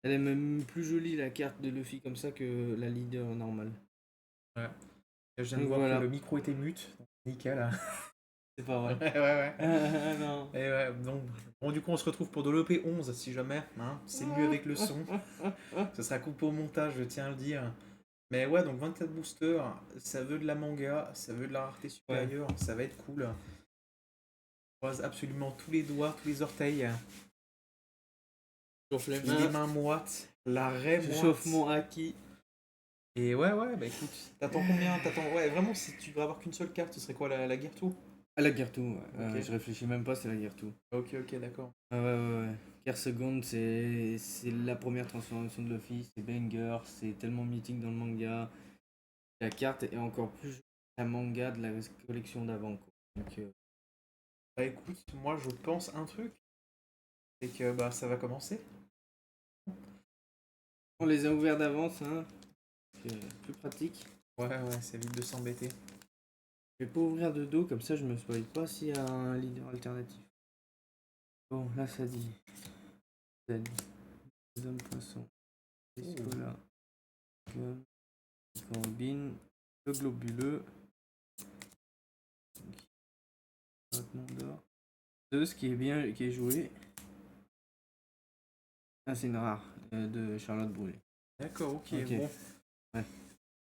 Elle est même plus jolie la carte de Luffy comme ça que la leader normale. Ouais. Je viens de Donc voir voilà. que le micro était mute. Donc nickel. C'est pas vrai. Ouais, ouais, ouais. Non. Et ouais, donc, bon, du coup, on se retrouve pour de l'EP11 si jamais. Hein. C'est mieux avec le son. Ce sera coupé au montage, je tiens à le dire. Mais ouais, donc 24 boosters, ça veut de la manga, ça veut de la rareté Ouais. supérieure, ça va être cool. On croise absolument tous les doigts, tous les orteils. Chauffe les Les mains. mains moites, la raie Je chauffe moite. mon haki. Et ouais, ouais, bah écoute, t'attends combien? T'attends. Ouais, vraiment, si tu devrais avoir qu'une seule carte, ce serait quoi la guerre tout? Ah, la guerre tout. Ouais. Ok. Je réfléchis même pas, c'est la guerre tout. Ok, ok, d'accord. Ah ouais, ouais, ouais. Guerre seconde, c'est la première transformation de Luffy. C'est banger. C'est tellement mythique dans le manga. La carte est encore plus la manga de la collection d'avant, quoi. Donc, Bah écoute, moi je pense un truc, c'est que bah ça va commencer. on les a ouverts d'avance, hein. Plus pratique. Ouais, ouais, ça évite de s'embêter. Je vais pas ouvrir de dos, comme ça je me spoil pas s'il y a un leader alternatif. Bon, là ça dit. Ça dit. Les hommes poissons. Escola. Gun. Combine. Le globuleux. Maintenant d'or. Ce qui est bien, qui est joué. Ah, c'est une rare de Charlotte Brûlé. D'accord, ok, Ok. bon. Ouais.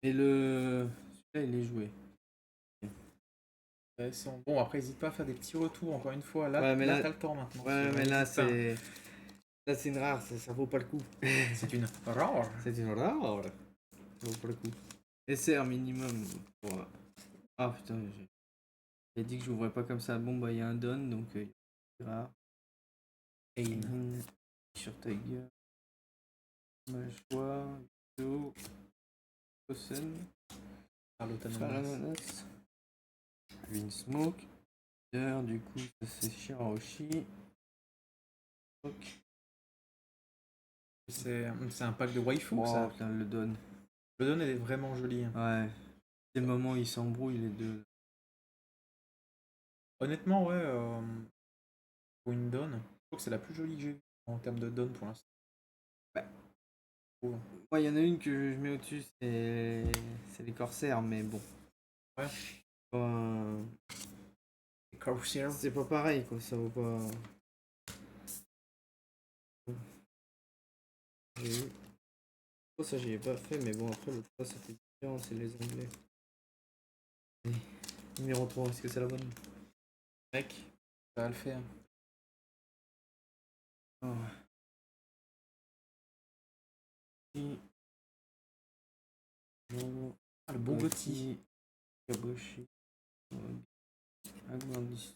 Et le. Celui-là, il est joué. Bon, après, n'hésite pas à faire des petits retours, encore une fois. Là, Ouais, mais là là. t'as le temps maintenant. Ouais, mais là, N'hésite pas. c'est. Là, c'est une rare, ça vaut pas le coup. C'est une rare. C'est une rare. Ça vaut pas le coup. SR minimum. Pour... Ah putain, j'ai dit que j'ouvrais pas comme ça. Bon, bah, il y a un don, donc. Rare. Ain. Sur Tiger. Mâchoire. Vidéo. Kosen. Ananas. Green Smoke. Du coup, ça c'est Shirahoshi. C'est un pack de waifu, Oh ça. putain, le don. Le don, elle est vraiment jolie. Ouais. C'est le moment où ils s'embrouillent les deux. Honnêtement, ouais, pour une don, je trouve que c'est la plus jolie que j'ai vue en termes de don pour l'instant. Ouais. Je trouve. Ouais, il y en a une que je mets au-dessus, c'est les corsaires, mais bon. Ouais. Euh, Les Corsair. C'est pas pareil, quoi. Ça vaut pas. J'ai eu. Oh, ça, j'y ai pas fait, mais bon, après, l'autre fois, ça fait différent, c'est les anglais. Allez. Numéro 3, est-ce que c'est la bonne? Mec, ça va le faire. Oh. Ah, le bon Gotti. Kaboshi. Agrandis.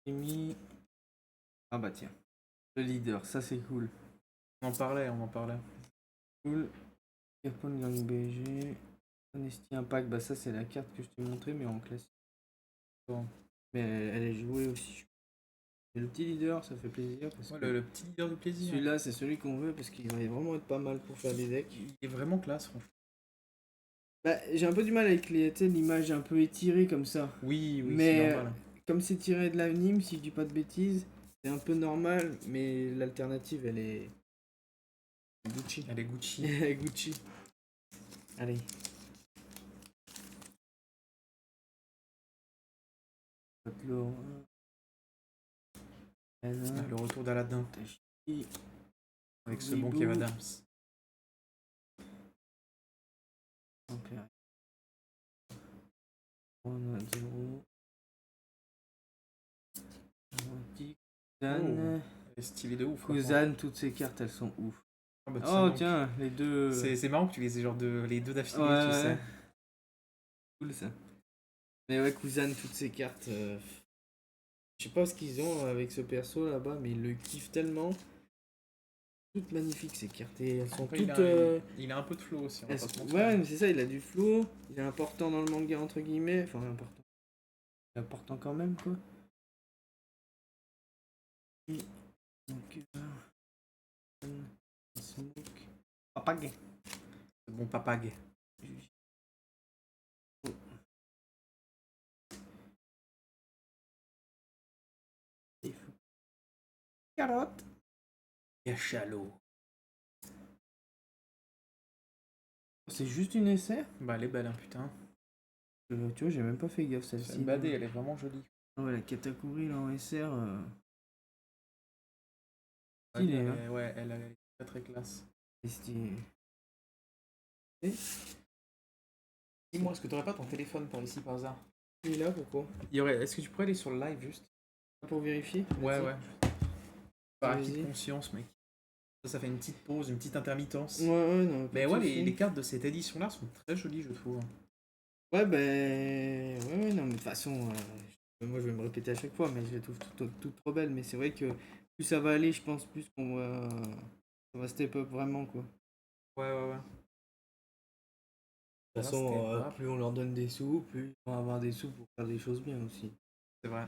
Emi. Ah bah tiens. Le leader, ça c'est cool. On en parlait, on en parlait. Cool. Capone Gang BG. Honesty Impact, bah ça c'est la carte que je t'ai montré mais en classique. Bon. Mais elle est jouée aussi. Et le petit leader, ça fait plaisir parce Ouais, que le petit leader du plaisir. celui-là c'est celui qu'on veut parce qu'il va vraiment être pas mal pour faire des decks. Il est vraiment classe, franchement. Bah j'ai un peu du mal avec l'image un peu étirée comme ça. Oui, oui, c'est Mais normal. comme c'est tiré de l'anime, si je dis pas de bêtises, c'est un peu normal, mais l'alternative elle est Gucci. Elle est Gucci. Gucci. Allez. Le retour d'Aladin. Avec ce bon Ribou. Kev Adams. Kuzan. Elle est stylée de ouf. Kuzan, toutes ces cartes elles sont ouf. Ah bah, Oh tiens, les deux. C'est marrant que tu les aies genre les deux d'affilée, Ouais, tu sais. cool ça. Mais ouais, Kuzan, toutes ces cartes. Je sais pas ce qu'ils ont avec ce perso là-bas, mais ils le kiffent tellement. Toutes magnifiques ces cartes. Et elles sont Après, toutes. il a un peu de flow aussi, on va pas se mentir. Ouais, mais c'est ça, il a du flow. Il est important dans le manga, entre guillemets. Enfin, important. Il est important quand même, quoi. Et donc, Smoke. Papag. Ce bon papag. Carotte. Cachalot. C'est juste une SR? Bah, elle est belle, hein, putain. Tu vois, j'ai même pas fait gaffe C'est celle-ci. une badée, elle est vraiment jolie. Ah ouais, la Katakuri là en SR. Ouais, Stylé, elle hein. est, ouais, elle est très très classe. C'est stylé. Dis-moi, est-ce que t'aurais pas ton téléphone par ici par hasard? Il est là, pourquoi? Est-ce que tu pourrais aller sur le live juste? Pour vérifier? Ouais, Vas-y. ouais. Par acquis de Vas-y. conscience, mec. Ça fait une petite pause, une petite intermittence. Ouais, non. Mais pas de ouais, soucis. les cartes de cette édition-là sont très jolies, je trouve. Ouais, ben. Ouais, non, mais de toute façon, moi je vais me répéter à chaque fois, mais je les trouve toutes trop belles. Mais c'est vrai que plus ça va aller, je pense, plus qu'on va. Ça va step up vraiment, quoi. Ouais, ouais, ouais. De toute Ça façon, step up. plus on leur donne des sous, plus ils vont avoir des sous pour faire des choses bien aussi. C'est vrai.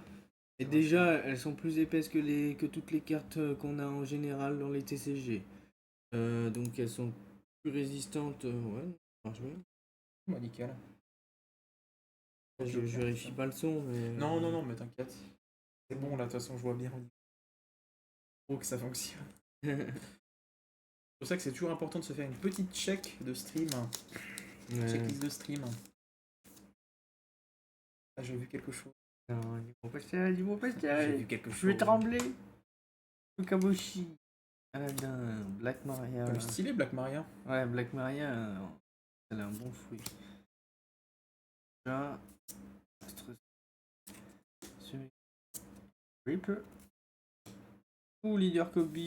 Et C'est vrai, déjà, elles sont plus épaisses que toutes les cartes qu'on a en général dans les TCG. Donc elles sont plus résistantes. Ouais, ça marche bien. Bah, nickel. Je vérifie pas le son, mais. Non, non, non, mais t'inquiète. C'est bon, là, de toute façon, je vois bien que ça fonctionne. C'est pour ça que c'est toujours important de se faire une petite check de stream. Ouais. Checklist de stream. Ah, j'ai vu quelque chose. Non, dis-moi pas ça, dis-moi pas ça. J'ai vu quelque chose. Je vais trembler. Fukaboshi. Aladdin, Black Maria. Comme stylé, Black Maria. Ouais, Black Maria, elle a un bon fruit. Là, Reaper. Ou leader Kobe.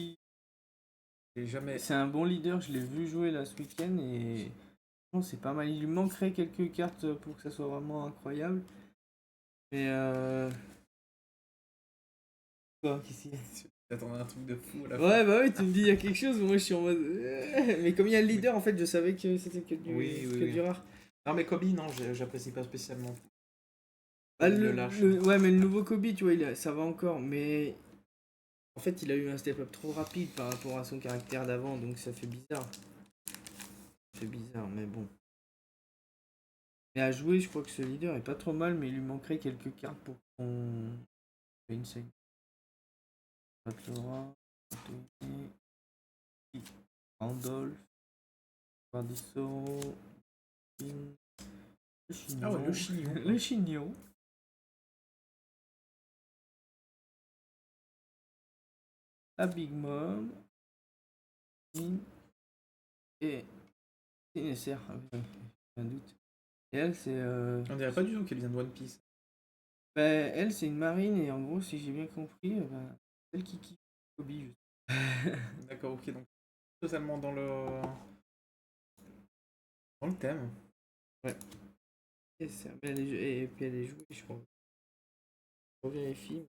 J'ai jamais. C'est un bon leader, je l'ai vu jouer là ce week-end et bon, c'est pas mal. Il lui manquerait quelques cartes pour que ça soit vraiment incroyable. Mais quoi, qu'est-ce qu'il y a? T'attendais un truc de fou à la Ouais, bah ouais, tu me dis il y a quelque chose, moi je suis en mode. Mais comme il y a le leader, en fait, je savais que c'était que du, Oui, oui, que oui. du rare. Non, mais Kobe, non, j'apprécie pas spécialement. Ah, Il le lâche. ouais, mais le nouveau Kobe, tu vois, ça va encore, mais en fait, il a eu un step-up trop rapide par rapport à son caractère d'avant, donc ça fait bizarre. Ça fait bizarre, mais bon. Mais à jouer, je crois que ce leader est pas trop mal, mais il lui manquerait quelques cartes pour qu'on. Insect. Flora, Anthony, Randolph, Pardiso, le chignon. Ah ouais, le chignon. Le chignon. La Big Mom. Et Nécessaire, un doute. Et elle, c'est. On dirait pas du tout qu'elle vient de One Piece. Bah, elle, c'est une marine, et en gros, si j'ai bien compris, bah, celle qui kiffe Kobe, D'accord, ok, donc totalement dans le thème. Ouais. Et, et puis elle est jouée, je crois. Je vérifie.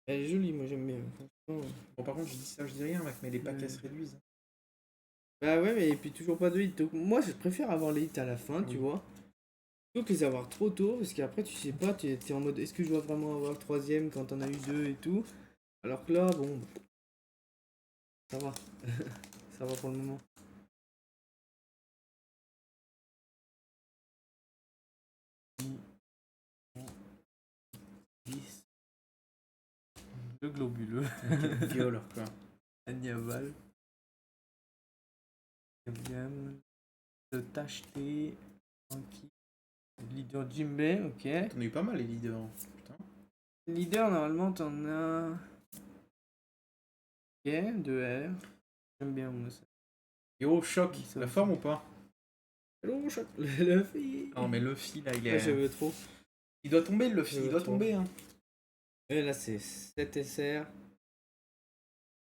Elle est jolie, moi j'aime bien. Franchement. Bon, par contre, je dis ça, je dis rien, mec, mais les paquets Ouais. se réduisent. Bah ouais, mais et puis toujours pas de hit. Donc, moi, je préfère avoir les hits à la fin, tu Oui. vois. Plutôt que les avoir trop tôt, parce qu'après, tu sais pas, t'es en mode est-ce que je dois vraiment avoir le troisième quand t'en as eu deux et tout. Alors que là, bon, ça va. Ça va pour le moment. Le globuleux. Quel viol, quoi. Agnaval. Gamme de Tacheté. Tranquille. Leader Jimbei, ok. T'en as eu pas mal, les leaders. Putain. Leader, normalement, t'en as. Ok, 2R. J'aime bien moi ça. Yo, choc, Ça la aussi. forme ou pas? Hello, chat. Le fille. Non, mais Luffy, là, il Ouais, je est. veux trop. Il doit tomber, le Luffy, Je il veux doit trop. tomber, hein. Et là, c'est 7 SR.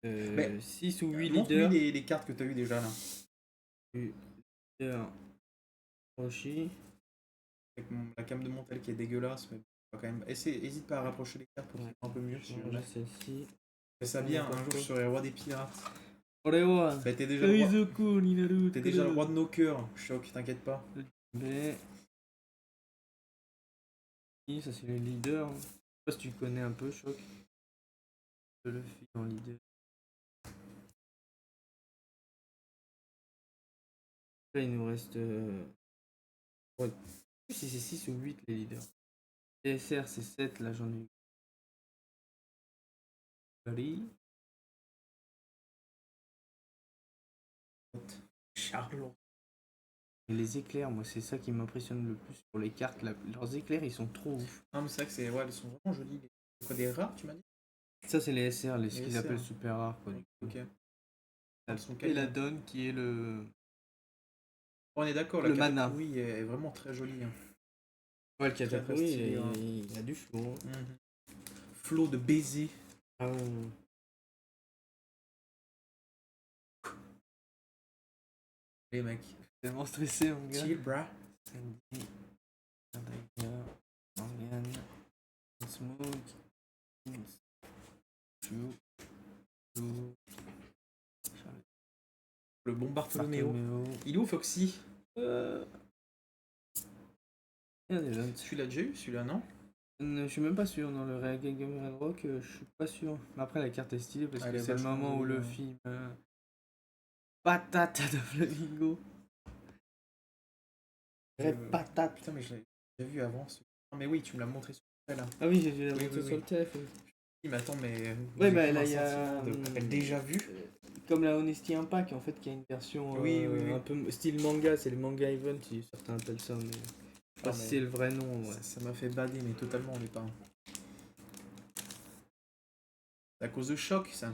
Mais 6 ou 8 montre-lui leaders. les cartes que t'as eu déjà, là. Leader. Roshi. Avec la cam de Montel qui est dégueulasse, mais quand même. Hésite pas à rapprocher les cartes pour que Ouais. ce soit un peu mieux. Si J'ai celle-ci. fais ça bien, un jour je serai roi des pirates. Orewa. Bah, t'es déjà le roi. Kaizoku, Ninaru. T'es déjà le roi de nos cœurs, choc, t'inquiète pas. Mais. Ça, c'est le leader. Je sais pas si tu connais un peu, Choc. Le fil en leader. Là, il nous reste. Ouais. Je sais plus si c'est 6 ou 8 les leaders. TSR, c'est 7, là j'en ai eu. Paris. Charlotte. Et les éclairs, moi, c'est ça qui m'impressionne le plus sur les cartes. Leurs éclairs, ils sont trop ouf. Non, mais c'est vrai que c'est. Ouais, elles sont vraiment jolies. C'est quoi, des rares, tu m'as dit? Ça, c'est les SR, ce Les qu'ils SR. appellent super rares, quoi. Ok. Elles sont Et la qualies. donne qui est le. On est d'accord, Le la mana. Katakuri est vraiment très jolie. Hein. Ouais, le Très, très Katakuri, stylé, hein. il a du flow. Hein. Flot de baisers. Ah ouais. Les mecs. Tellement stressé, mon gars. Chill, brah. Sandy, Adaga, Morgane, Smoke, Chou, Le bon Bartholoméo. Bartholoméo. Il est où, Foxy? Il y a des gens. Tu l'as déjà eu, celui-là, non? Je suis même pas sûr, dans le Real Game Red Rock, je suis pas sûr. Mais après, la carte est stylée parce Elle que est c'est le vachement moment où jolie, le ouais. film. Patate de Flamingo. Vraie patate. Putain, mais je l'avais déjà vu avant. Ah, mais oui, tu me l'as montré sur le là. Ah oui, j'ai dû la Oui, montrer oui, sur oui. le téléphone. Il m'attend, mais. Ouais, j'ai bah comme là, un il y a. sentiment de déjà vu. Comme la Honesty Impact, en fait, qui a une version Oui, oui, oui. un peu style manga, c'est les manga event, certains appellent ça, mais je sais pas Ah, si mais c'est le vrai nom. Ouais. Ça m'a fait bader, mais totalement, on est pas. C'est à cause de choc, ça.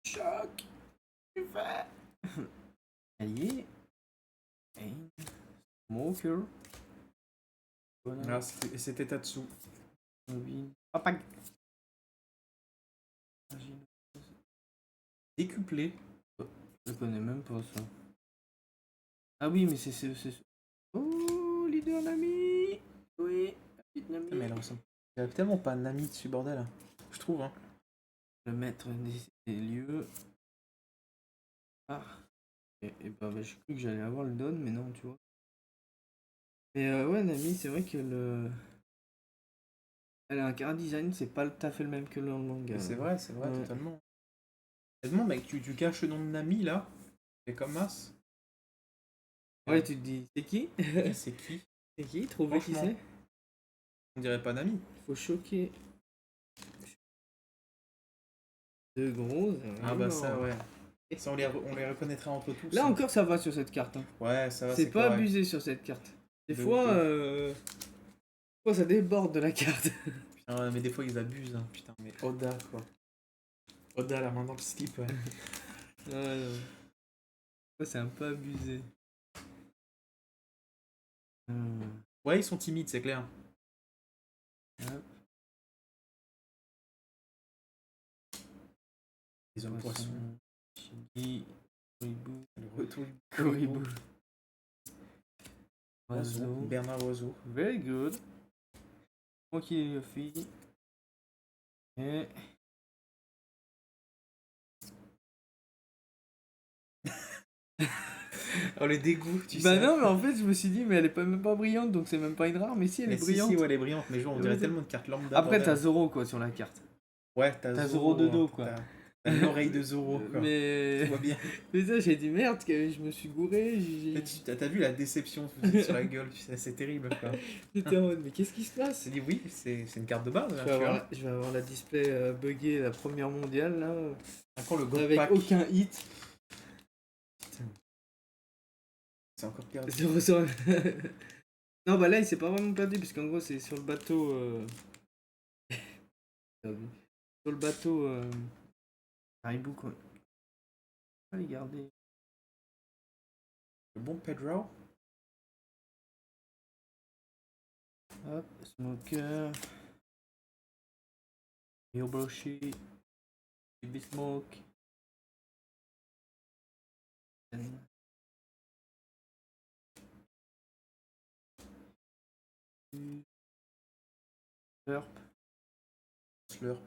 Choc. Tu fais. Allié. Smoker. Voilà. Ah, c'était Tatsu. Mobile. Papa. Décuplé. Je connais même pas ça. Ah oui, mais c'est. Oh, leader Nami. Oui. Nami. Mais elle ressemble. Il y a tellement pas Nami dessus, bordel. Je trouve, hein. Le maître des lieux. Ah. Et bah, j'ai cru que j'allais avoir le don, mais non, tu vois. Mais ouais, Nami, c'est vrai que le. Elle a un car design, c'est pas tout à fait le même que dans le manga. C'est Ouais. vrai, totalement. Honnêtement, mec, tu caches le nom de Nami, là. C'est comme Mas. Ouais, tu te dis, c'est qui? C'est qui? C'est qui? Trouver qui Franchement. c'est? On dirait pas Nami. Faut choquer. De gros. Ah bah ça, ouais. Ça, on les reconnaîtra entre tous. Là hein. encore, ça va sur cette carte. Hein. Ouais, ça va, C'est pas correct. abusé sur cette carte. Des De fois, ouf. ça déborde de la carte. Putain, ouais, mais des fois, ils abusent. Hein. Putain, mais Oda, quoi. Oda, la main dans le slip, ouais. Ouais, non. Ouais, c'est un peu abusé. Ouais, ils sont timides, c'est clair. Hop. Les hommes poissons. Shigi. Koribou. Le retour du Koribou. Oiseau. Oiseau. Bernard Oiseau. Very good. Tranquille, les filles. Et. Oh, le dégoût, tu Bah sais. non, mais en fait, je me suis dit, mais elle est même pas brillante, donc c'est même pas une rare. Mais si, elle Mais est si, brillante. si, ouais, elle est brillante, mais genre, on dirait Ouais, tellement de cartes lambda. Après, bordel. t'as Zoro, quoi, sur la carte. Ouais, t'as Zoro de dos, quoi. T'as l'oreille de Zoro, quoi. Mais. Tu vois bien. Mais ça, j'ai dit merde, que je me suis gouré. Mais t'as vu la déception sur la gueule, tu sais, c'est terrible, quoi. J'étais en mode, mais qu'est-ce qui se passe? C'est dit oui, c'est une carte de base. Je Hein, vais, tu vois. je vais avoir la display buggée, la première mondiale, là. Encore le God Avec Pack. aucun hit. Putain. C'est encore pire. Non, bah là, il s'est pas vraiment perdu, puisqu'en gros, c'est sur le bateau. Perdu. Sur le bateau. Caribou, quoi. On va les garder. Le bon Pedro. Hop, Smoker. Yoboshi. Baby Smoke. Slurp. Slurp.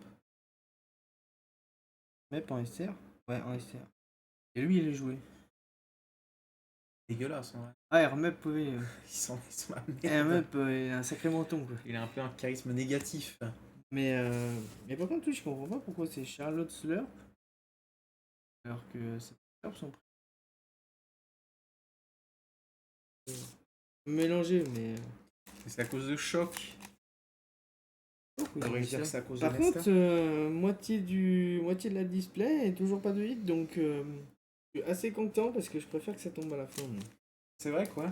Mep en SR? Ouais, en SR. Et lui, il est joué. Dégueulasse, en vrai. Ah, Hermep, oui. Ils sont la merde. Hermep, il a un sacré menton, quoi. Il a un peu un charisme négatif. Mais par contre, oui, je comprends pas pourquoi c'est Charlotte Slurp. Alors que c'est Slurp son prix. Mélangé, mais. C'est à cause de choc. Oh, On devrait dire que c'est à cause Par de Nesta. contre, moitié de la display et toujours pas de hit, donc Je suis assez content parce que je préfère que ça tombe à la fin. Moi. C'est vrai quoi.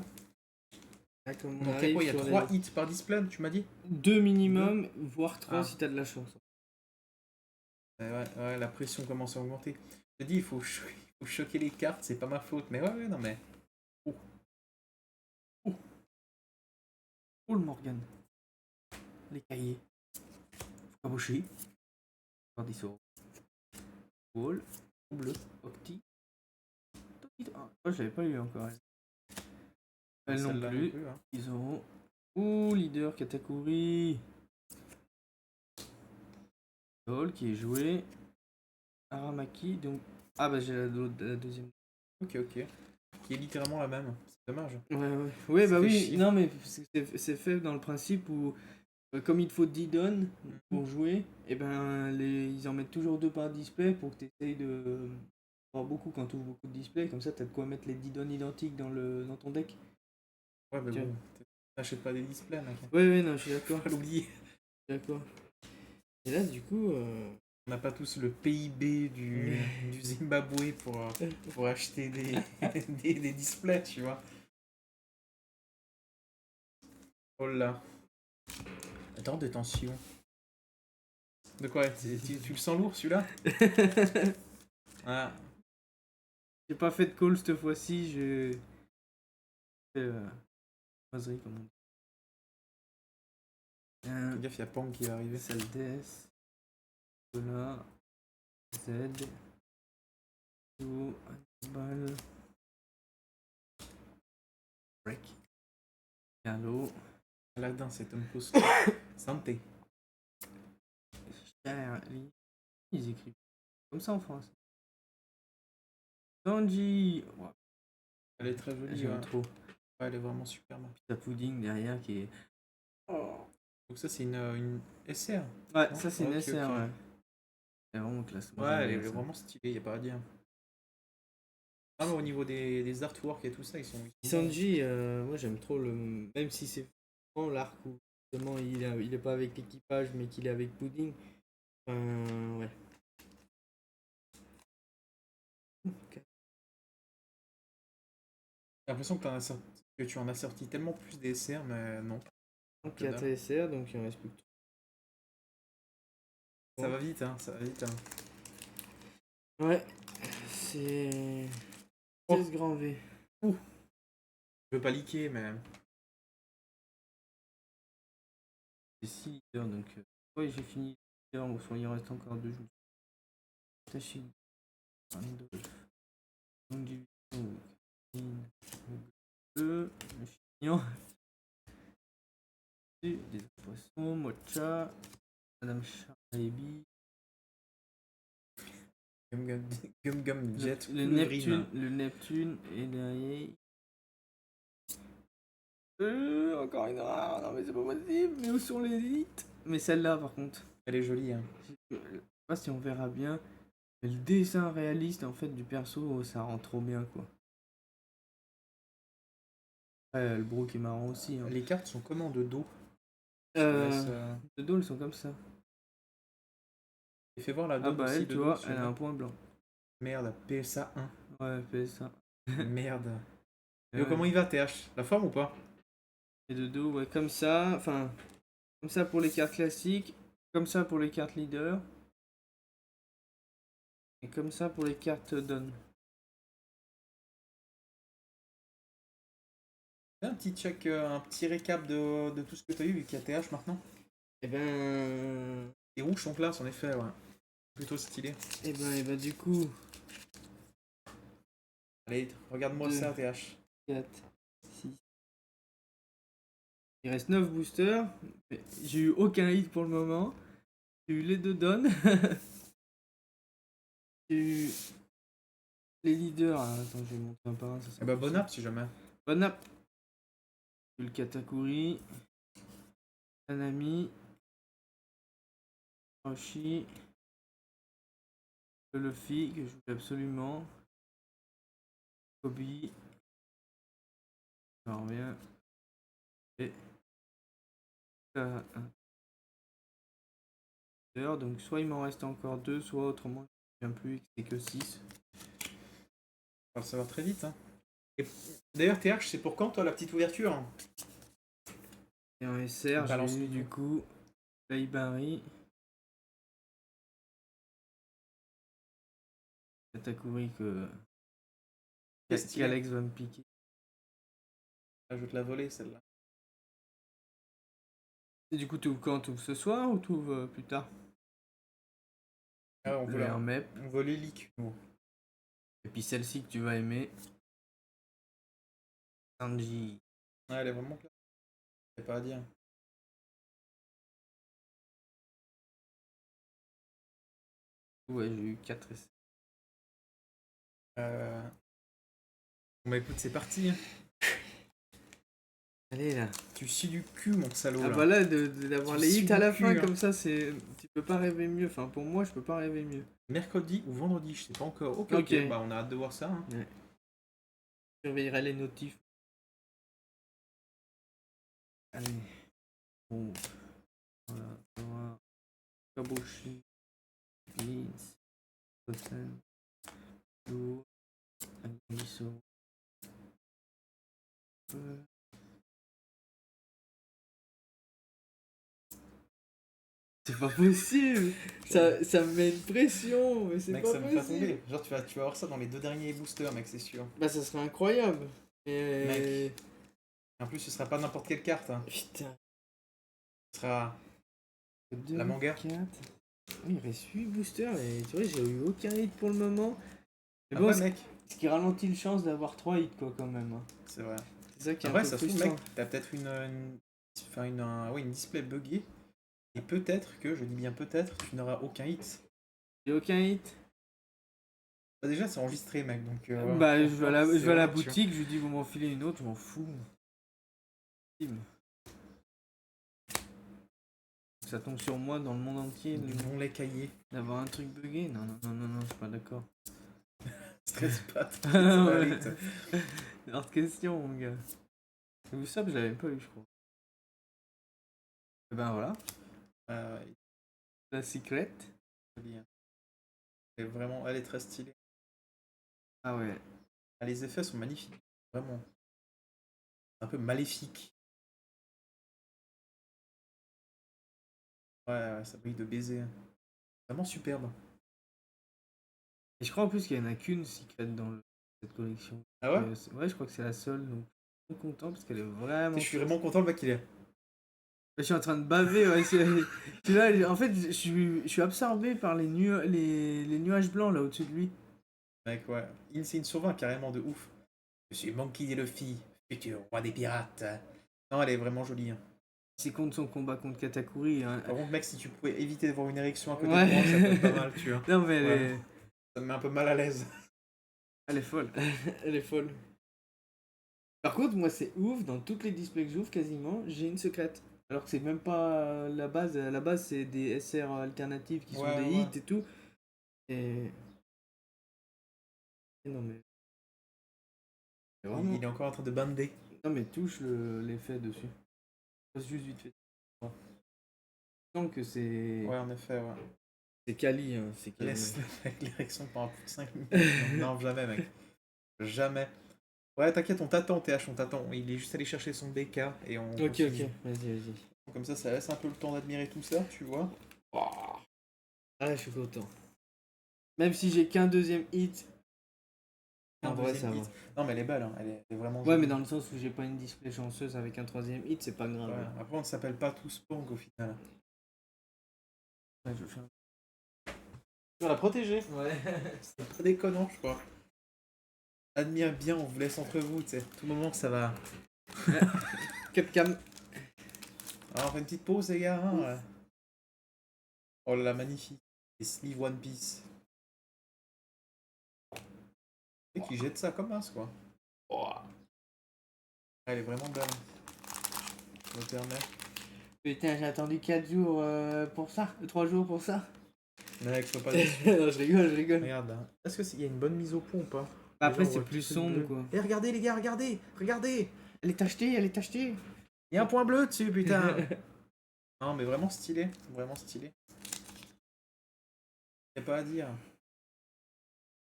Là, comme on Donc arrive quoi, il y a sur 3 hits par display, tu m'as dit? 2 minimum, voire 3 Ah. si t'as de la chance. Ouais, la pression commence à augmenter. Je te dis, il faut choquer les cartes, c'est pas ma faute. Mais ouais, non mais... Oh le Morgan. Les cahiers. Caboché. Cordisso. Wall. Bleu. Octi. Ah, je l'avais pas eu encore. Elle non Celle-là plus. hein. Ils auront. Ouh, leader Katakuri. Hall qui est joué. Aramaki. Donc... Ah bah j'ai la deuxième. Ok. Qui est littéralement la même. C'est dommage. Ouais, Ça bah fait oui. chier. Non, mais c'est fait dans le principe où, comme il te faut 10 donnes pour jouer, et ben ils en mettent toujours 2 par display pour que tu essayes de. Pas beaucoup quand tu ouvres beaucoup de displays, comme ça t'as de quoi mettre les 10 donnes identiques dans ton deck. Ouais, mais Tiens. bon, t'achètes pas des displays, mec. Ouais, non, je suis d'accord. Faut pas l'oublier. Je suis d'accord. Et là, du coup. On n'a pas tous le PIB du Zimbabwe pour acheter des displays, tu vois. Oh là. Attends, détention. De quoi tu le sens lourd celui-là? Ah. J'ai pas fait de call cette fois-ci, j'ai fait croiserie comme on dit. Fais gaffe, y'a Pang qui est arrivé. Saldes. Voilà. Z. Tout. Ball. Break. Gallo. Aladdin, c'est Tom Cruise. Santé. Charlie. Ils écrivent comme ça en France. Sanji. Ouais, Elle est très jolie. j'aime Ouais. trop. Ouais, elle est vraiment super. Puis t'as Pudding derrière qui est. Donc ça, c'est une SR. Ouais, Non ça c'est une Ok, SR, ok. ouais. C'est vraiment classe. Moi, Ouais, j'aime elle est bien ça. vraiment stylée, y a pas à dire. Ah, mais au niveau des artworks et tout ça, ils sont bons. Sanji, moi j'aime trop le. Même si c'est vraiment l'arc où justement il est pas avec l'équipage mais qu'il est avec Pudding. Ouais. J'ai l'impression que, que tu en as sorti tellement plus des SR, mais non. Donc il y a TSR, donc il en reste plus que 3. Ça va vite, hein, ça va vite. Hein. Ouais, c'est. Oh. 16 grand V. Je veux pas liker, mais. C'est 6 leaders donc. Ouais, j'ai fini. Il en reste encore 2 jours. Tachi. Randolph. Longue le chignon. Des poissons, Mocha. Madame Charlebi. Gum Jet. Le Neptune et derrière. Encore une rare, non mais c'est pas possible, mais où sont les élites? Mais celle-là par contre. Elle est jolie, hein. Je sais pas si on verra bien. Mais le dessin réaliste en fait du perso, ça rend trop bien quoi. Ouais, le Brook est marrant aussi. Hein. Les cartes sont comment de dos? De dos, elles sont comme ça. Et fais voir la Ah donne bah aussi elle, de tu dos. vois, elle a un point blanc. Merde, PSA 1. Ouais, fais ça. Merde. Et Et comment il va, TH? La forme ou pas? Et de dos, ouais, comme ça. Enfin, comme ça pour les cartes classiques. Comme ça pour les cartes leader. Et comme ça pour les cartes don. Fais un petit check, un petit récap de tout ce que tu as eu vu qu'il y a TH maintenant. Et ben. Les rouges sont classe en effet, ouais. Plutôt stylé. Et ben du coup. Allez, regarde-moi ça, TH. 4, 6. Il reste 9 boosters. J'ai eu aucun hit pour le moment. J'ai eu les 2 donnes. J'ai eu les leaders. Ah, attends, je vais monter un par un. Eh bah, bon app si jamais. Bon app. J'ai eu le Katakuri. Nanami. Roshi. Le Luffy que je voulais absolument. Kobe. Ça revient. Et. Donc soit il m'en reste encore 2, soit autrement je ne viens plus, c'est que 6. va le savoir très vite. Hein. Et d'ailleurs, TH, c'est pour quand toi la petite ouverture? Et en SR, Balance j'ai eu tout. du coup Laibari. Katakuri que Stylé. qu'Alex va me piquer. Ah, je vais te la voler celle-là. Et du coup, tu ouvres quand? Tu ouvres ce soir ou tu ouvres plus tard? Ah, on veut Le Hermep. on veut l'hélique, nous. Et puis celle-ci que tu vas aimer. Sanji. Ouais, elle est vraiment classe. C'est pas à dire. Ouais, j'ai eu 4 essais. Bon bah écoute, c'est parti. Hein. Allez là. Tu scies du cul, mon salaud. Ah là. bah là, d'avoir Tu les scies hits à du la cul, fin hein. comme ça, c'est... Tu peux pas rêver mieux. Enfin, pour moi, je peux pas rêver mieux. Mercredi ou vendredi, je sais pas encore. Ok, Ok. ok. Bah on a hâte de voir ça. Hein. Ouais. Je surveillerai les notifs. Allez. Bon. Voilà. On va voir. Kabushi. Vince. Goten. Lou. Angiso. C'est pas possible. Ça me met une pression, mais c'est Mec, pas ça me fait possible. tomber. Genre, tu vas avoir ça dans les 2 derniers boosters, mec, c'est sûr. Bah ça serait incroyable. Mais... Mec. En plus, ce sera pas n'importe quelle carte. Hein. Putain. Ce sera 2, la manga. 4. Oui, il reste 8 boosters et tu vois, j'ai eu aucun hit pour le moment. Mais Après, bon, mec. ce qui ralentit le chance d'avoir 3 hits quoi quand même. Hein. C'est vrai. C'est ça qui est Après, un peu ça se trouve, frustrant. mec, t'as peut-être une display buggée. Et peut-être que, je dis bien peut-être, tu n'auras aucun hit. J'ai aucun hit. Bah, déjà, c'est enregistré, mec, donc... Bah je vais à la c'est boutique, je lui dis vous m'en filez une autre, je m'en fous. Ça tombe sur moi dans le monde entier Du bon lait caillé. d'avoir un truc bugué. Non, non, non, non, non, je suis pas d'accord. Stress pas, ça Ah va ouais. vite. Hors de question, mon gars. Et ça, je l'avais pas eu, je crois. Et ben voilà, Euh, la secret. c'est vraiment... Elle est très stylée. Ah ouais. Ah, les effets sont magnifiques. Vraiment. Un peu maléfique. Ouais, ça brille de baiser. Vraiment superbe. Et je crois en plus qu'il y en a qu'une secret dans cette collection. Ah ouais? Ouais, je crois que c'est la seule, donc je suis content parce qu'elle est vraiment. Je suis vraiment content, le mec, il est... Je suis en train de baver, ouais. Tu vois, en fait, je suis absorbé par les nuages blancs là au-dessus de lui. Mec, ouais. C'est une sur 20, carrément, de ouf. Je suis Monkey D. Luffy, futur roi des pirates. Non, elle est vraiment jolie. Hein. C'est contre son combat contre Katakuri. Hein. Par contre, mec, si tu pouvais éviter d'avoir une érection à côté Ouais. de moi, ça peut être pas mal, tu vois. Non, mais elle Ouais. est. Ça me met un peu mal à l'aise. Elle est folle. Elle est folle. Par contre, moi, c'est ouf, dans toutes les displays que j'ouvre, quasiment, j'ai une secrète. Alors que c'est même pas la base. La base, c'est des SR alternatives qui sont Ouais, des ouais. hits et tout. Et non, mais. C'est vraiment. Il est encore en train de bander. Non, mais touche l'effet dessus. Passe juste vite fait. Je sens que c'est. Ouais, en effet, ouais. C'est quali, hein. C'est quali. Laisse avec l'érection pendant plus de 5 minutes. Non, jamais, mec. Jamais. Ouais, t'inquiète, on t'attend, TH, on t'attend. Il est juste allé chercher son BK et on. Ok, continue. ok. Vas-y. Comme ça laisse un peu le temps d'admirer tout ça, tu vois. Ah, je suis content. Même si j'ai qu'un deuxième hit. En vrai, ça va. Non, mais elle est belle, hein. Elle est vraiment Ouais, jolie. mais dans le sens où j'ai pas une display chanceuse avec un troisième hit, c'est pas grave. Ouais. Après, on ne s'appelle pas tous Pong au final. Ouais, je vais faire. Tu vas la protéger. Ouais. C'est pas déconnant, je crois. Admire bien, on vous laisse entre vous, tu sais. Tout moment, ça va. Capcam. Alors, on fait une petite pause, les gars. Hein, ouais. Oh là là, magnifique. Les sleeves One Piece. Et qui jette ça comme as, quoi. Oh. Elle est vraiment belle. Je me permets. Putain, j'ai attendu 4 jours pour ça. 3 jours pour ça. Mec, faut pas déçu. Non, je rigole. Regarde là. Est-ce qu'il y a une bonne mise au point ou pas? Après, Les gens, c'est on voit plus tout sombre, bleu. quoi. Et regardez, les gars, regardez. Elle est achetée. Il y a un point bleu dessus, putain. Non, mais vraiment stylé. Vraiment stylé. Y'a pas à dire.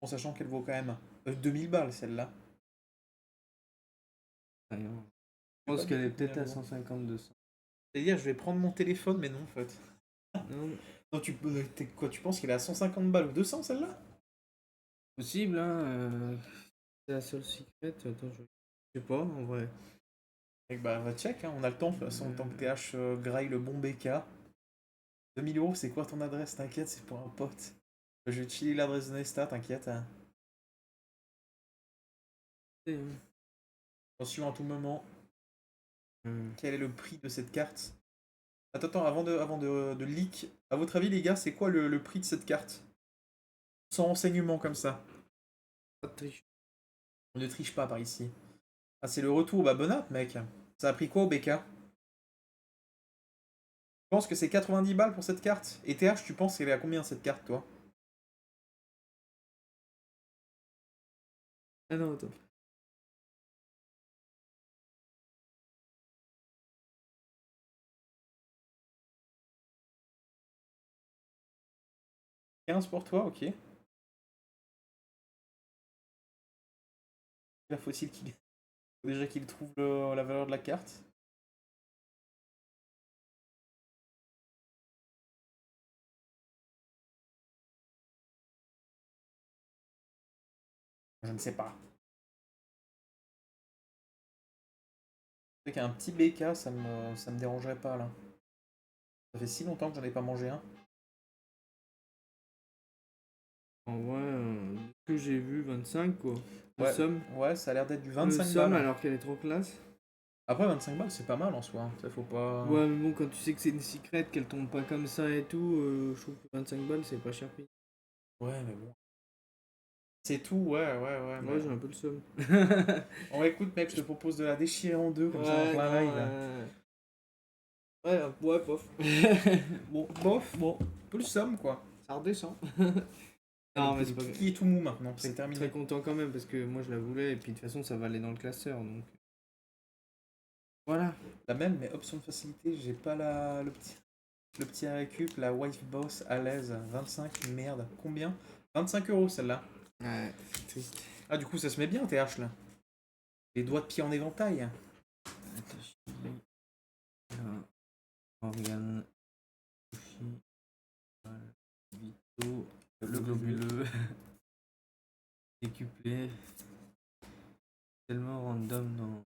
En sachant qu'elle vaut quand même 2000 balles celle-là. Rien. Je Je pense sais pas qu'elle du est tout peut-être combien à elle vaut. 150-200. C'est-à-dire, je vais prendre mon téléphone, mais non, en fait. Non, Non, quoi, tu penses qu'elle est à 150 balles ou 200 celle-là? possible, hein. C'est la seule secret. Attends, je sais pas, en vrai. Et bah, va check, hein, on a le temps, de toute façon, tant que TH graille le bon BK. 2000 euros, c'est quoi ton adresse? T'inquiète, c'est pour un pote. Je vais te filer l'adresse de Nesta, t'inquiète. Hein. C'est, Attention à tout moment. euh, Quel est le prix de cette carte? Attends, avant de leak, à votre avis, les gars, c'est quoi le prix de cette carte? Sans renseignement comme ça. pas de triche. On ne triche pas par ici. Ah, c'est le retour, bah bon app, mec. Ça a pris quoi au BK? Je pense que c'est 90 balles pour cette carte. Et TH, tu penses qu'elle est à combien cette carte, toi? Ah non, attends. 15 pour toi, ok. Là, faut-il qu'il faut déjà qu'il trouve la valeur de la carte. Je ne sais pas. C'est qu'un petit BK, ça me dérangerait pas, là. Ça fait si longtemps que j'en ai pas mangé un. En vrai, ce que j'ai vu, 25 quoi. Le Ouais, somme. ouais, ça a l'air d'être du Le 25 somme balles. alors qu'elle est trop classe. Après, 25 balles, c'est pas mal en soi. Ça, faut pas... Ouais, mais bon, quand tu sais que c'est une secret, qu'elle tombe pas comme ça et tout, je trouve que 25 balles, c'est pas cher payé. Ouais, mais bon. C'est tout, ouais, Ouais, mais... j'ai un peu le somme. Bon, écoute, mec, je te propose de la déchirer en deux, comme ça, en Ouais, plein non, live. Là. ouais, bof. Bon, Bof, bon, peu le somme, quoi. ça redescend. Allez, Non, mais c'est pas qui est tout mou maintenant, c'est très, terminé. très content quand même parce que moi je la voulais et puis de toute façon ça va aller dans le classeur donc. Voilà. La même, mais option de facilité, j'ai pas le petit récup, la wife boss à l'aise. 25, merde. Combien? 25 euros celle-là. Ouais, c'est triste. Ah, du coup, ça se met bien, TH là. Les doigts de pied en éventail. Attends, là, Morgane, Sushi, voilà, Vito, le globuleux, décuplé, tellement random dans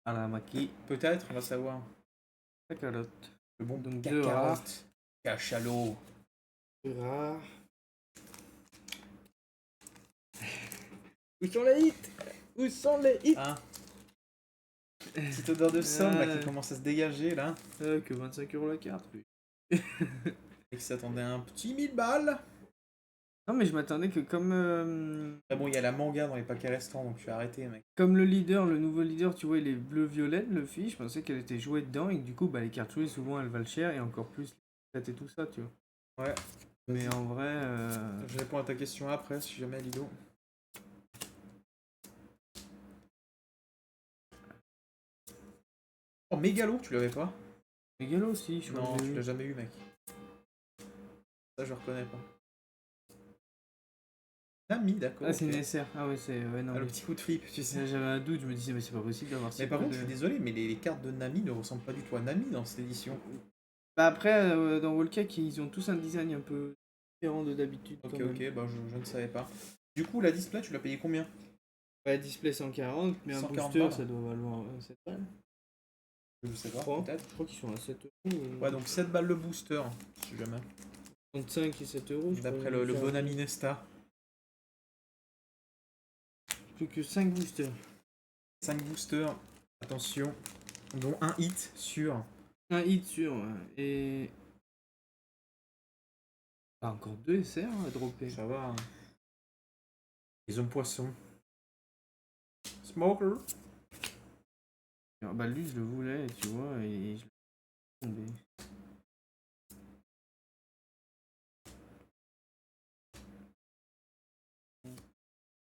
Aramaki, Peut-être, on va savoir. la calotte. Le bon Donc deux rares. cacarotte. Cachalot. Deux rares. Où sont les hits? Où sont les hits? Hein? Petite odeur de somme là qui commence à se dégager là. Que 25 euros la carte, lui. Et qui s'attendait à un petit 1000 balles. Non, mais je m'attendais que Ah bon, il y a la manga dans les paquets restants, donc je vais arrêter, mec. comme le leader, le nouveau leader, tu vois, il est bleu-violet, le fille, je pensais qu'elle était jouée dedans et que du coup, bah, les cartes jouées, souvent, elles valent cher et encore plus les cartes et tout ça, tu vois. Ouais. Mais en vrai, Je réponds à ta question après, si jamais, Lido. Oh, Mégalo, tu l'avais pas? Mégalo aussi, je crois Non, que je tu l'ai l'as eu. jamais eu, mec. Ça, je reconnais pas. Nami, d'accord. Ah, c'est Ok. une SR. Ah ouais, c'est... Ouais, non, Ah, le mais... petit coup de flip, tu sais. J'avais un doute, je me disais, mais c'est pas possible d'avoir si Mais par peu contre, je suis de... désolé, mais les cartes de Nami ne ressemblent pas du tout à Nami dans cette édition. Bah après, dans Wallcake, ils ont tous un design un peu différent de d'habitude, Ok, quand même. ok, bah je ne savais pas. Du coup, la display, tu l'as payé combien? Ouais, display 140, mais un 140 booster, balles. ça doit valoir 7 balles. Je sais Je pas, crois. peut-être. Je crois qu'ils sont à 7 euros. Ouais, donc 7 balles le booster, si jamais. 35 et 7 euros, je crois. D'après le bon ami Nesta. Plus que 5 boosters. 5 boosters, attention, dont un hit sur. Un hit sur, et... Ah, encore 2 SR à dropper. Ça va. Hein. Les hommes poissons. Smoker. Alors, bah lui, je le voulais, tu vois, et je l'ai tombé.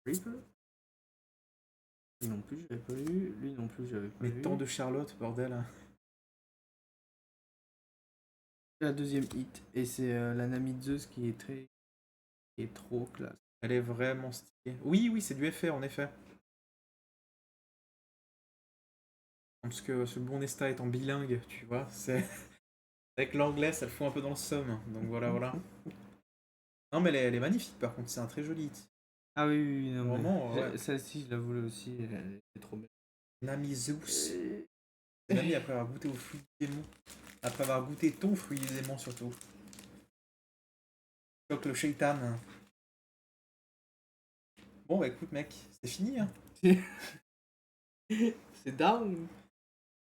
Reaper. Lui non plus, j'avais pas eu. Lui non plus, j'avais pas Mais eu. tant de Charlotte, bordel. Hein. La deuxième hit. Et c'est la Nami de Zeus qui est très... qui est trop classe. Elle est vraiment stylée. Oui, oui, c'est du FR en effet. Parce que ce bon Nesta étant bilingue, tu vois, c'est avec l'anglais, ça le fout un peu dans le somme. Donc voilà, voilà. Non, mais elle est magnifique par contre, c'est un très joli hit. Ah oui, oui, oui, non, mais Vraiment, ouais. celle-ci, je la voulais aussi, elle est trop belle. Nami Zeus. Nami après avoir goûté au fruit du démon. Après avoir goûté ton fruit du démon surtout. Donc le shaitan. Bon bah écoute mec, c'est fini hein. C'est down.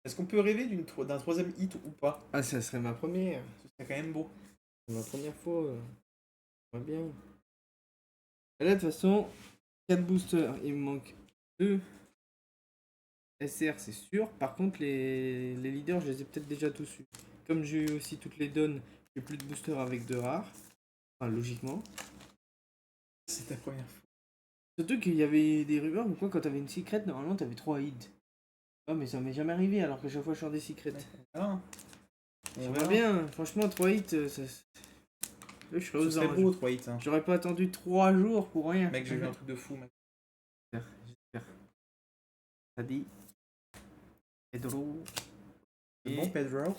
Est-ce qu'on peut rêver d'un troisième hit ou pas? Ah, ça serait ma première. Ce serait quand même beau. Ma première fois. Va bien. Et là, de toute façon, 4 boosters. Il me manque 2 SR, c'est sûr. Par contre, les leaders, je les ai peut-être déjà tous eu. Comme j'ai eu aussi toutes les donnes, j'ai plus de boosters avec 2 rares. Enfin, logiquement. C'est ta première fois. Surtout qu'il y avait des rumeurs ou quoi, quand t'avais une secret, normalement t'avais 3 hits. Ah, mais ça m'est jamais arrivé alors que chaque fois je sors des secrets. Ah, on J'aimerais bien, franchement, 3 hits, ça. Je serais Ce aux serait anges. beau 3 hits. Hein. J'aurais pas attendu 3 jours pour rien. Mec, j'ai vu un truc de fou, mec. J'espère. Ça dit Pedro. C'est bon, Pedro?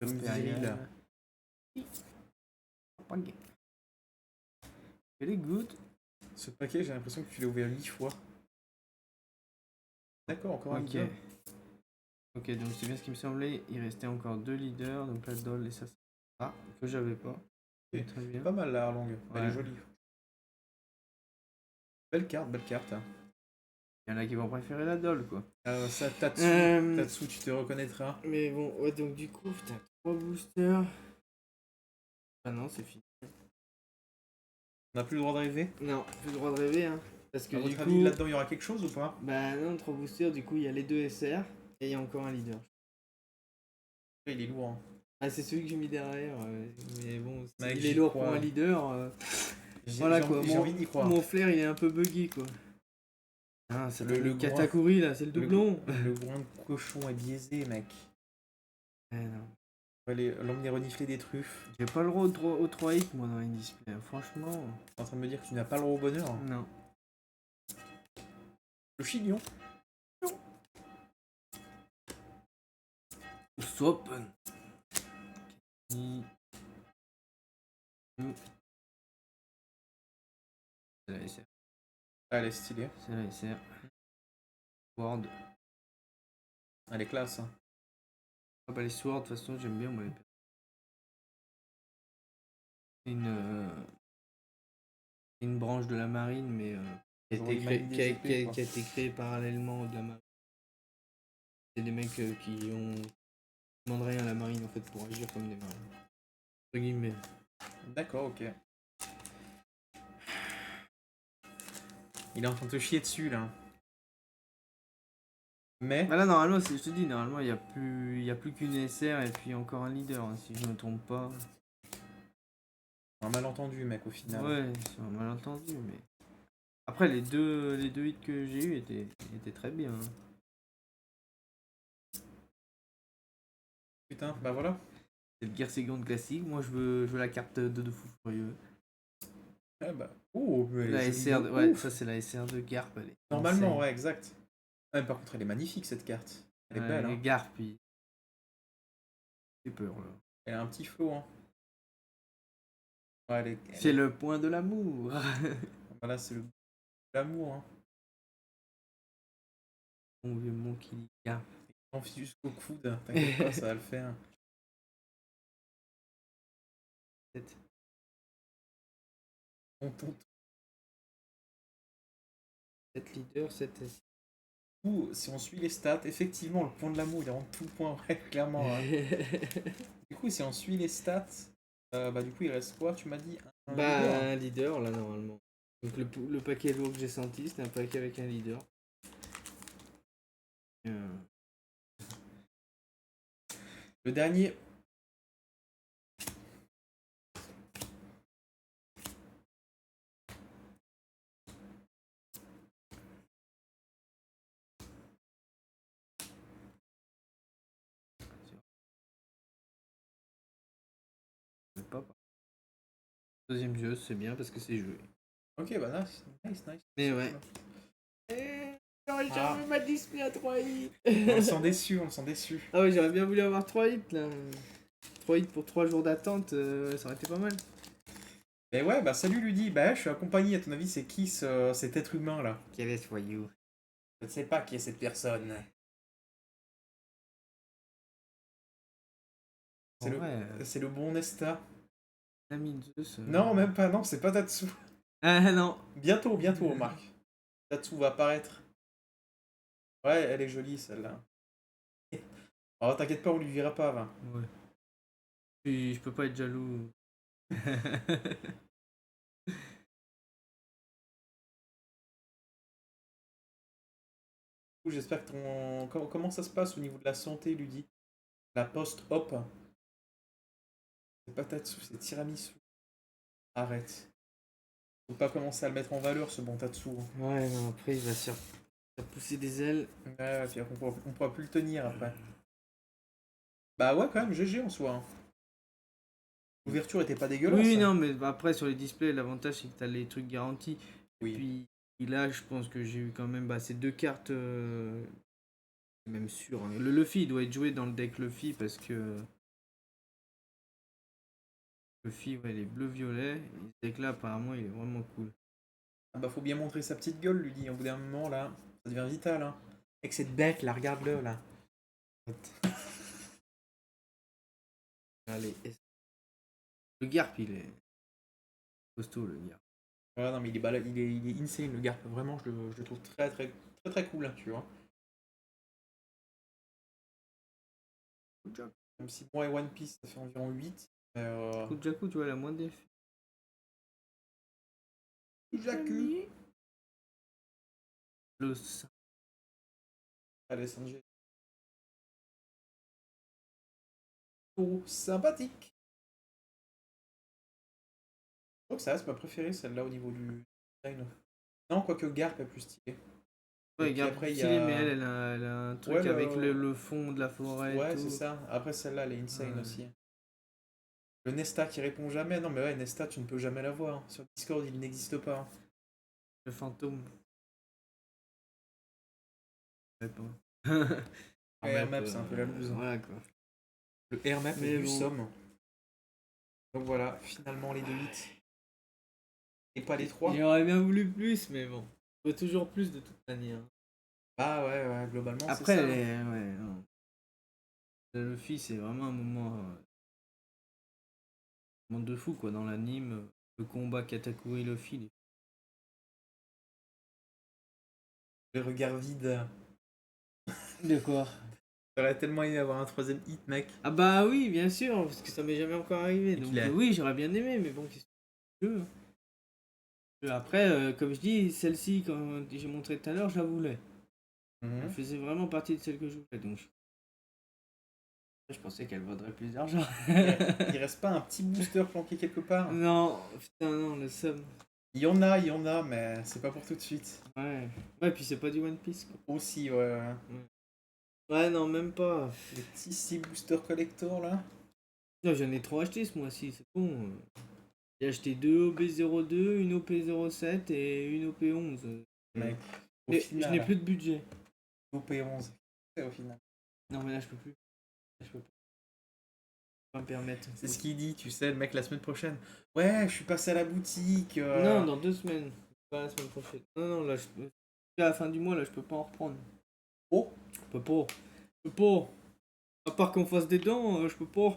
Comme viril. Elle est good. Ce paquet, j'ai l'impression que tu l'as ouvert 8 fois. D'accord, encore un Ok. leader. Ok, donc c'est bien ce qui me semblait. Il restait encore 2 leaders, donc la Doll et ça. Ah, que j'avais pas. Ok. Très bien. Pas mal la Harlong. Elle Ouais. est jolie. Belle carte, belle carte. Il y en a qui vont préférer la Doll, quoi. Ça, Tatsu, tu te reconnaîtras. Mais bon, ouais, donc du coup, putain, 3 boosters. Ah non, c'est fini. On n'a plus le droit de rêver. Non, plus le droit de rêver, hein. Parce que À du votre coup. avis, là-dedans, il y aura quelque chose ou pas? Bah non, 3 boosters, du coup, il y a les 2 SR et il y a encore un leader. Il est lourd. Hein. Ah, c'est celui que j'ai mis derrière. Mais bon, Mec, il j'y est lourd crois. pour un leader. J'ai Voilà quoi, j'ai envie d'y croire. mon flair il est un peu buggy quoi. Ah, c'est le groin- Katakuri là, c'est le doublon. Le groin de cochon est biaisé, mec. Non. On va l'emmener renifler des truffes. J'ai pas le droit au 3 hits moi dans les displays, franchement. T'es en train de me dire que tu n'as pas le droit au bonheur? Non. Le chignon. Sopen. C'est la SR. Ah, elle est stylée. C'est la SR. Sword. Elle est classe. Hein. Ah bah les swords de toute façon j'aime bien moi les une branche de la marine mais qui a été créée parallèlement de la marine. C'est des mecs qui demandent rien à la marine en fait pour agir comme des marines. Entre guillemets. D'accord, ok. Il est en train de te chier dessus là. Mais. Bah là normalement je te dis normalement il y a plus qu'une SR et puis encore un leader hein, si je me trompe pas. Un malentendu mec au final. Ouais, c'est un malentendu mais. Après les deux hits que j'ai eu étaient très bien. Hein. Putain, bah voilà. C'est le Guerre Seconde classique, moi je veux la carte de fou furieux. Ah bah. Oh, La SR de, ouais, ça c'est la SR de Garp. Elle est normalement, insane. ouais, exact. Ouais, par contre, elle est magnifique cette carte. Elle est belle. Hein. Garp, j'ai peur là. Elle a un petit flow. Hein. Ouais, c'est le point de l'amour. Voilà, c'est l'amour. Hein. Mon vieux monkey Garp. Envie jusqu'au coude. T'inquiète pas, ça va le faire. 7 leaders, 7 S. Si on suit les stats, effectivement, le point de l'amour, il rentre tout le point, ouais, clairement. Hein. Du coup, si on suit les stats, bah du coup, il reste quoi, tu m'as dit un leader, là, normalement. Donc le paquet lourd que j'ai senti, c'était un paquet avec un leader. Le dernier... Pas. Deuxième jeu, c'est bien parce que c'est joué. Ok, bah nice. Mais ouais. J'aurais jamais ma display à 3 hits. On s'en déçu. Ah ouais, j'aurais bien voulu avoir 3 hits là. 3 hits pour 3 jours d'attente, ça aurait été pas mal. Mais ouais, bah salut Ludi, bah je suis accompagné, à ton avis c'est qui cet être humain là? Quel est ce voyou? Je ne sais pas qui est cette personne. C'est c'est le bon Nesta. L'ami Zeus. Non, même pas, non, c'est pas Tatsu. Ah non. Bientôt, Marc. Tatsu va apparaître. Ouais, elle est jolie celle-là. Oh, t'inquiète pas, on lui verra pas, va. Ouais. Puis je peux pas être jaloux. J'espère que comment ça se passe au niveau de la santé, Ludi? La post-op. C'est pas Tatsu, c'est tiramisu. Arrête. Faut pas commencer à le mettre en valeur, ce bon Tatsu. Ouais, non, après il va se faire pousser des ailes. Ouais, puis on pourra plus le tenir après. Bah ouais, quand même, GG en soi. Hein. L'ouverture était pas dégueulasse. Oui, hein. non, mais après sur les displays, l'avantage c'est que t'as les trucs garantis. Oui. Puis là, je pense que j'ai eu quand même ces 2 cartes. C'est même sûr. Hein. Le Luffy doit être joué dans le deck Luffy parce que. Luffy, ouais, il est bleu-violet. Et ce deck là, apparemment, il est vraiment cool. Ah bah faut bien montrer sa petite gueule, lui dit. Au bout d'un moment, là, ça devient vital. Hein. Avec cette bête, là, regarde-le, là. Allez. Le Garp, il est costaud, le Garp. Ouais, non, mais il est insane, le gars. Vraiment, je le trouve très cool, hein, tu vois. Même si moi et One Piece, ça fait environ 8. Kujaku, tu vois, la moins d'effet. Kujaku. Los. Allez, Sanjay. Oh, sympathique. Je trouve que ça reste ma préférée, celle-là, au niveau du design. Non, quoique Garp est plus stylé. Ouais, Et puis Garp, après, il y stylé, a... mais elle a un truc Ouais, avec le fond de la forêt et Ouais, tout. c'est ça. Après, celle-là, elle est insane Ouais. aussi. Le Nesta qui répond jamais. Non, mais ouais, Nesta, tu ne peux jamais l'avoir. Hein. Sur Discord, il n'existe pas. Hein. Le fantôme. Ouais, pas. Le Air Map, c'est un peu la loose. Hein. Voilà quoi. Le Air Map Mais est du bon. somme. Donc voilà, finalement les 2 hits. Et pas les 3. J'aurais bien voulu plus, mais bon. Il faut toujours plus de toute manière. Bah ouais, globalement, c'est Après, ça. ouais, non. Le Luffy, c'est vraiment un moment de fou quoi. Dans l'anime, le combat Katakuri Luffy. Le regard vide. De quoi? J'aurais tellement aimé avoir un 3ème hit, mec. Ah bah oui, bien sûr, parce que ça m'est jamais encore arrivé. Et Donc qu'il est. oui, j'aurais bien aimé, mais bon, qu'est-ce que tu veux. Après, comme je dis, celle-ci, quand j'ai montré tout à l'heure, je la voulais. Elle faisait vraiment partie de celle que je voulais, donc je pensais qu'elle vaudrait plus d'argent. Il reste pas un petit booster planqué quelque part. Non, putain, non, le somme. Il y en a, mais c'est pas pour tout de suite. Ouais, puis c'est pas du One Piece quoi. Aussi, ouais. Ouais, non, même pas. Les petits 6 boosters collector là. Non, j'en ai trop acheté ce mois-ci, c'est bon. J'ai acheté 2 OB02, une OP07 et une OP11. Mec, Je n'ai plus de budget. OP11. C'est au final. Non, mais là, je peux plus. Je peux pas me permettre. C'est ce qu'il dit, tu sais, le mec la semaine prochaine. Ouais, je suis passé à la boutique. Non, dans 2 semaines. Pas la semaine prochaine. Non, là, à la fin du mois, là, je peux pas en reprendre. Oh, Je peux pas. Je peux pas. À part qu'on fasse des dents, je peux pas.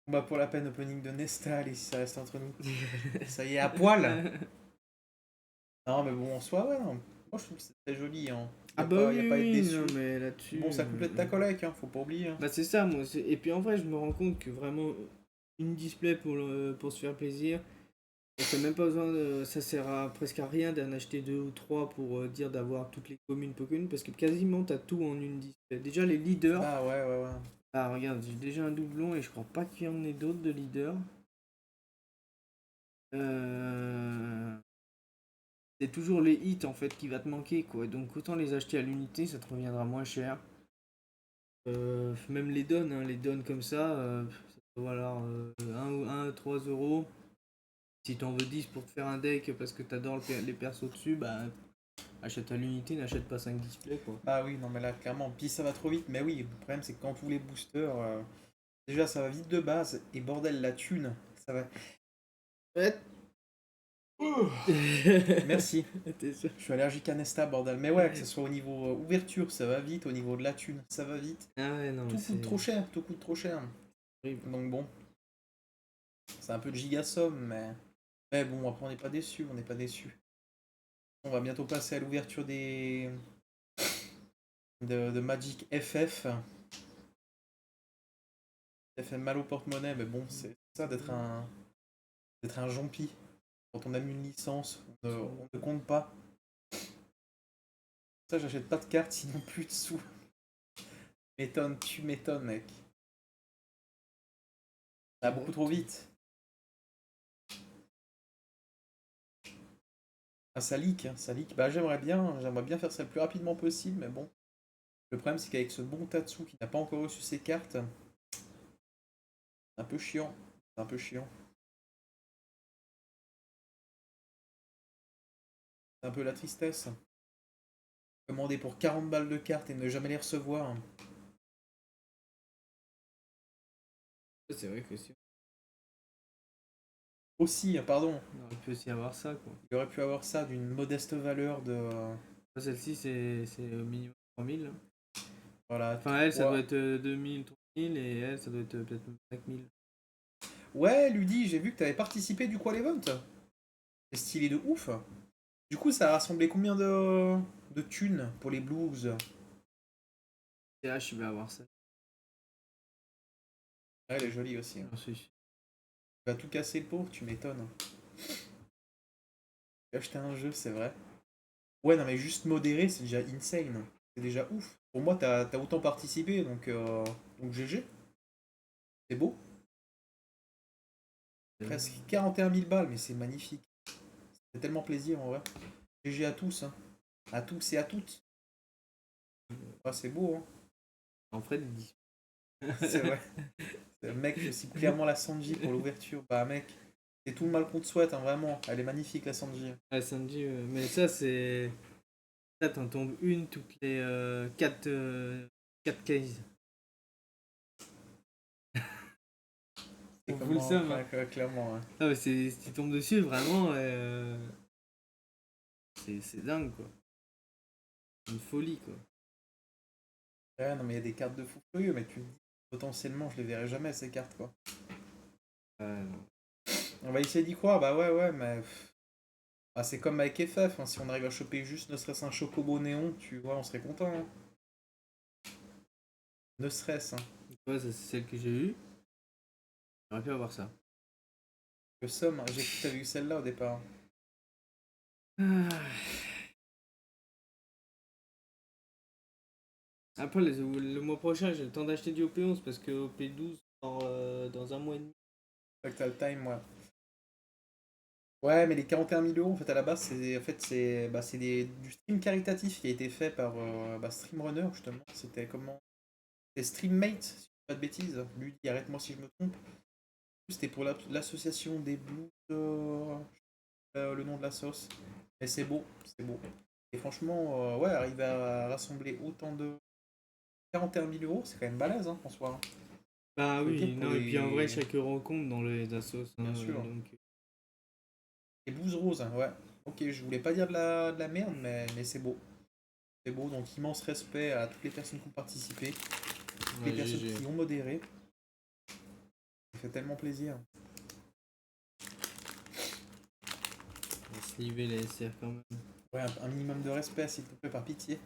bah pour la peine, opening de Nesta, allez, si ça reste entre nous. Ça y est, à poil. Non, mais bon, en soi, ouais, non. Moi, je trouve que c'est très joli. Hein. Ah bah y a pas à être déçu. non, mais là-dessus... Bon, ça complète ta collecte, hein, faut pas oublier. Hein. Bah c'est ça, moi. Et puis en vrai, je me rends compte que vraiment, une display pour se faire plaisir, ça même pas besoin de... Ça sert presque à rien d'en acheter 2 ou 3 pour dire d'avoir toutes les communes Pokémon, parce que quasiment t'as tout en une display. Déjà les leaders... Ah ouais. Ah regarde, j'ai déjà un doublon et je crois pas qu'il y en ait d'autres de leaders. C'est toujours les hits en fait qui va te manquer quoi. Donc autant les acheter à l'unité, ça te reviendra moins cher. Même les donnes comme ça valoir 1 à 3 euros. Si t'en veux 10 pour te faire un deck parce que t'adores les persos dessus, bah achète à l'unité, n'achète pas 5 displays quoi. Ah oui, non mais là clairement, puis ça va trop vite, mais oui, le problème c'est que quand tous les boosters, déjà ça va vite de base, et bordel, la thune, ça va... Merci, T'es sûr? je suis allergique à Nesta, bordel. Mais ouais, que ce soit au niveau ouverture, ça va vite, au niveau de la thune, ça va vite. Ah ouais, non, mais Tout coûte trop cher, tout coûte trop cher. horrible. Donc bon, c'est un peu de gigasomme, mais bon, après on n'est pas déçus, on n'est pas déçus. On va bientôt passer à l'ouverture des... de Magic FF. Ça fait mal au porte-monnaie, mais bon, c'est ça d'être un jampi. Quand on a mis une licence, on ne compte pas. Ça, j'achète pas de cartes, sinon plus de sous. Tu m'étonnes, mec. Ça va beaucoup trop vite. Ah, ça leak, hein, ça leak. Bah, j'aimerais bien faire ça le plus rapidement possible, mais bon. Le problème, c'est qu'avec ce bon Tatsu qui n'a pas encore reçu ses cartes, c'est un peu chiant. C'est un peu chiant. C'est un peu la tristesse. Commander pour 40 balles de cartes et ne jamais les recevoir. C'est vrai que si. Aussi, pardon, On aurait pu aussi avoir ça quoi. il aurait pu avoir ça d'une modeste valeur de... Celle-ci c'est au minimum 3000. voilà. Enfin elle ça 3. doit être 2000, 3000 et elle ça doit être peut-être 5000. Ouais, Ludi, j'ai vu que t'avais participé du coup à l'event. C'est stylé de ouf. Du coup, ça a rassemblé combien de thunes pour les blues? Et là je vais avoir ça. Ouais, elle est jolie aussi, hein. J'en suis sûr. Tu vas tout casser le pauvre, tu m'étonnes. J'ai acheté un jeu, c'est vrai. Ouais, non, mais juste modéré, c'est déjà insane. C'est déjà ouf. Pour moi, t'as autant participé, donc GG. C'est beau. Presque 41 000 balles, mais c'est magnifique. C'est tellement plaisir en vrai. GG à tous, hein. À tous et à toutes. Ah, c'est beau, hein. En fait, il dit. C'est vrai. Mec, je cite clairement la Sanji pour l'ouverture. Bah, mec, c'est tout le mal qu'on te souhaite, hein, vraiment. Elle est magnifique, la Sanji. Ah, Sanji, mais ça c'est. Là t'en tombes une toutes les 4 cases. C'est On fout le comment. seum, hein. Ouais, clairement, ouais. Ah, mais si tu tombes dessus, vraiment, c'est dingue quoi. Une folie quoi. Ouais, non, mais il y a des cartes de fou furieux, mais tu te dis, potentiellement, je les verrai jamais, ces cartes, quoi. Non. On va essayer d'y croire, bah ouais, mais. Ah, c'est comme avec FF, hein. Si on arrive à choper juste ne serait-ce un chocobo néon, tu vois, on serait content, hein. Ne serait-ce, hein. Ouais, ça c'est celle que j'ai eue. J'aurais pu avoir ça. Le somme, j'ai cru que t'avais eu celle-là au départ. Ah. Après, le mois prochain, j'ai le temps d'acheter du OP11 parce que OP12 dans un mois et demi. Fractal Time, ouais. Ouais, mais les 41 000 euros, en fait, à la base, c'est du stream caritatif qui a été fait par Streamrunner, justement. C'était comment? C'était Streammate, si je dis pas de bêtises. Lui, arrête-moi si je me trompe. C'était pour l'association des Blues, le nom de la sauce. Mais c'est beau, c'est beau. Et franchement, ouais, arriver à rassembler autant de 41 000 euros, c'est quand même balèze, hein, en soi. Bah Ok, oui, pour non, et puis en vrai, les... chaque euro compte dans les assos. Bien Hein, sûr. donc... Les blouses roses, hein, ouais. Ok, je voulais pas dire de la merde, mais c'est beau. C'est beau, donc immense respect à toutes les personnes qui ont participé, toutes les Ouais, personnes GG. qui ont modéré. Ça fait tellement plaisir. On va se livrer les SR quand même. Ouais, un minimum de respect, s'il te plaît, par pitié.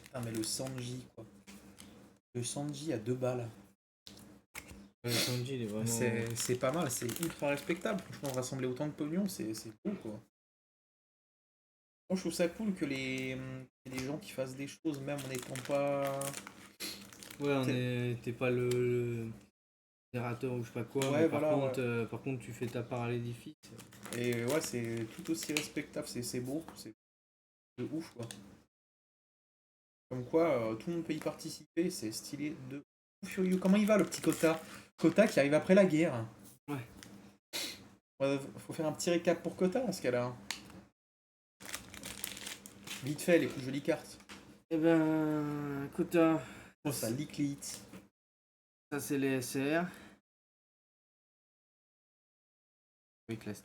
Putain, mais le Sanji, quoi. Le Sanji à 2 balles. Ouais, Sanji, il est vraiment. C'est pas mal, c'est ultra respectable. Franchement, rassembler autant de pognon, c'est cool, quoi. Moi, je trouve ça cool que les gens qui fassent des choses, même en n'étant pas... Ouais, t'es pas le générateur ou je sais pas quoi, Ouais, mais voilà, ouais. par contre, tu fais ta part à l'édifice. Et ouais, c'est tout aussi respectable, c'est beau, c'est de ouf, quoi. Comme quoi, tout le monde peut y participer, c'est stylé de furieux. Comment il va le petit Kota? Kota qui arrive après la guerre. Ouais. Faut faire un petit récap pour Kota dans ce cas-là. Vite fait, les plus jolies cartes. Eh ben, Kota, Oh, ça Licklit. ça c'est les SR. Oui, classique.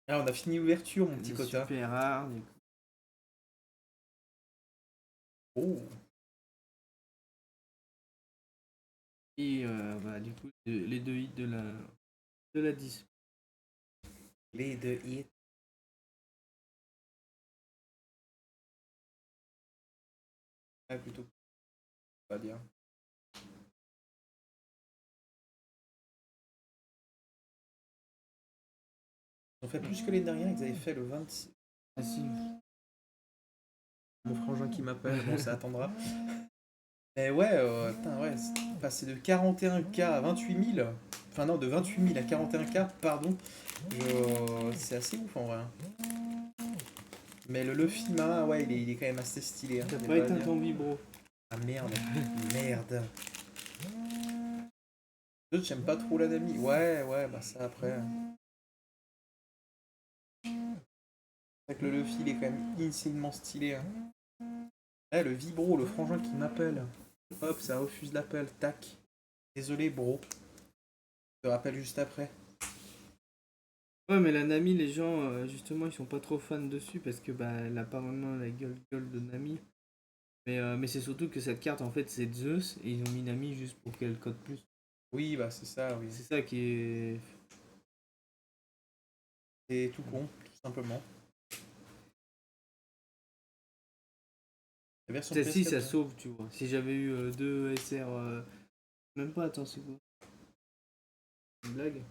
Ah, on a fini l'ouverture, mon petit Des Kota. super rares. Du coup. Oh. Et bah, du coup, les deux hits de la 10. Les deux hits. Ah, plutôt. Pas bien. Ils ont fait plus que les derniers, ils avaient fait le 26. Ah si. Mon frangin qui m'appelle, bon, ça attendra. Mais ouais, putain, ouais, passer de 41K à 28 000. Enfin, non, de 28 000 à 41K, pardon. C'est assez ouf en vrai. Mais le Lufima, ouais, il est quand même assez stylé. Hein, T'as je vais pas éteint dire. ton vibro. Ah merde, merde. D'autres, j'aime pas trop l'Anami. Ouais, bah ça après. C'est vrai que le Luffy, il est quand même insanement stylé. Hein. Eh, le vibro, le frangin qui m'appelle. Hop, ça refuse l'appel, tac. Désolé, bro. Je te rappelle juste après. Ouais, mais la Nami, les gens, justement, ils sont pas trop fans dessus parce que bah, elle a pas vraiment la gueule de Nami. Mais c'est surtout que cette carte, en fait, c'est Zeus et ils ont mis Nami juste pour qu'elle code plus. Oui, bah c'est ça, oui. C'est ça qui est. C'est tout con, tout simplement. La version Celle-ci, PS4, ça ouais. sauve, tu vois. Si j'avais eu deux SR. Même pas, attends, c'est quoi? Une blague?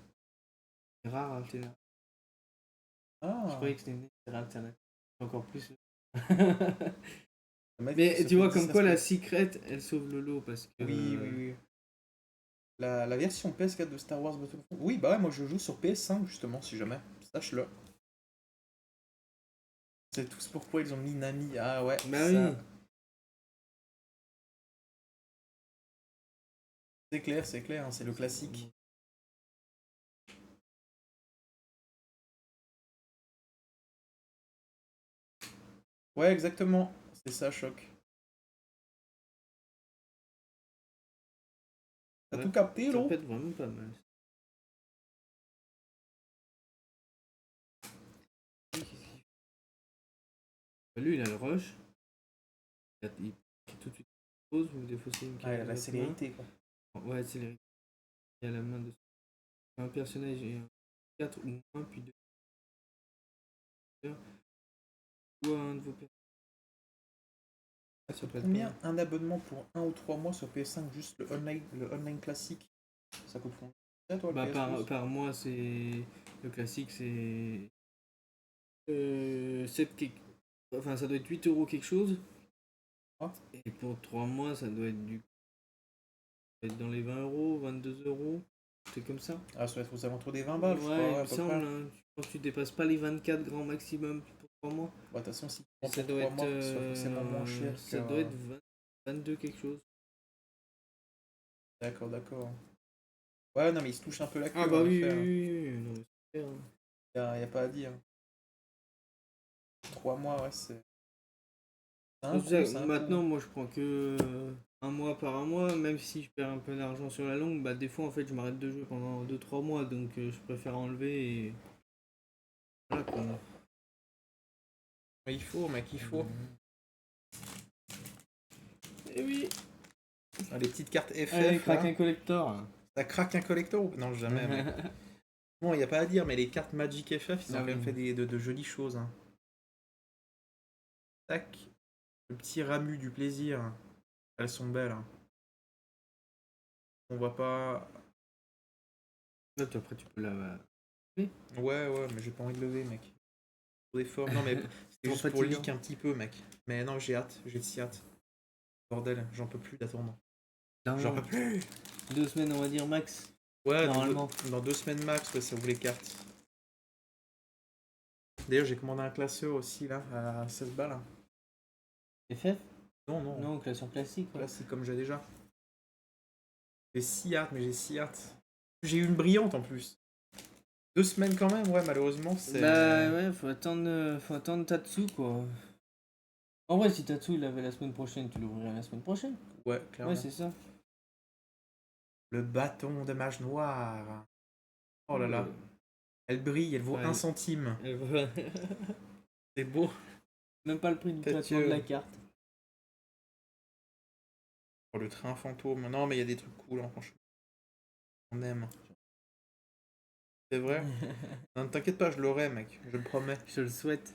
C'est rare, alternative. Je Ah, croyais que c'était une SR alternative. Encore plus. le mec qui Mais se tu fait vois, comme quoi la disrespect. secret, elle sauve le lot parce que. Oui. La version PS4 de Star Wars Battlefront. Oui, bah ouais, moi je joue sur PS5 justement, si jamais. Sache-le. C'est tous pourquoi ils ont mis Nami. Ah ouais, Bah ça. oui. C'est clair, hein, c'est le classique. Ouais, exactement. C'est ça, choc. T'as Ouais, tout capté, ça l'eau? pète vraiment pas mal. Lui, il a le rush. Il tout de suite pause ou des fois c'est une Ah, il a la main. célérité, quoi. Ouais, c'est il y a la main de un personnage et un 4 ou un puis 2 ou un de vos personnages. Ça coûte combien un abonnement pour 1 ou 3 mois sur PS5, juste le online classique? Ça coûte combien? Ça, toi, le Bah, PS Plus par mois, c'est. Le classique, c'est. 7 Enfin, ça doit être 8 € quelque chose. Ah, Et pour 3 mois, ça doit être ça doit être dans les 20 €, 22 €. C'est comme ça. ah, ça doit être aux alentours des 20 balles, je Ouais, crois, il ouais, me à peu semble. près. Hein. Je pense que tu dépasses pas les 24 grand maximum pour 3 mois. Bah, de toute façon, si tu Et prends ça pour doit 3 être. mois, faut que ce soit forcément moins cher que. Ça doit être 22 quelque chose. D'accord. Ouais, non, mais il se touche un peu la Ah queue, bah en oui, effet. Hein. non, mais c'est clair, hein. Y a pas à dire. 3 mois, ouais, c'est. C'est C'est un pour ça coup, que c'est un maintenant, coup. moi, je prends que un mois par un mois, même si je perds un peu d'argent sur la longue, bah des fois, en fait, je m'arrête de jouer pendant 2 3 mois, donc je préfère enlever et voilà quoi. Mais il faut, mec, il faut. Et oui, Ah, les petites cartes allez, FF, craque là. un collector. Ça craque un collector ou... Non, jamais, mec. Bon, y a pas à dire, mais les cartes Magic FF, ils ont Ah quand même oui. fait de jolies choses. Hein. Tac. Le petit ramu du plaisir. Elles sont belles. Hein. On voit pas. Là, après, tu peux la. Ouais, mais j'ai pas envie de lever, mec. Trop d'efforts. Non, mais c'était Trop juste pour fatigant. leak un petit peu, mec. Mais non, j'ai hâte, j'ai si hâte. Bordel, j'en peux plus d'attendre. J'en peux plus. 2 semaines, on va dire max. Ouais, Normalement. dans 2 semaines max, ouais, ça ouvre les cartes. D'ailleurs, j'ai commandé un classeur aussi, là, à 16 balles. FF? Non, non, Non, classeur classique. Quoi. classique comme j'ai déjà. J'ai si hâte, mais j'ai si hâte. J'ai eu une brillante en plus. 2 semaines quand même, ouais, malheureusement, c'est... Bah ouais, faut attendre Tatsu quoi. En vrai, si Tatsu il l'avait la semaine prochaine, tu l'ouvrirais la semaine prochaine. Ouais, clairement. Ouais, c'est ça. Le bâton de mage noir. Oh là là. Elle brille, elle vaut Ouais. 1 centime. Même C'est beau. pas le prix du Peut-être traitement de que- la carte. Oh, le train fantôme. Non, mais il y a des trucs cool, hein, franchement. On aime. C'est vrai. Non, t'inquiète pas, je l'aurai, mec. Je le promets. Je le souhaite.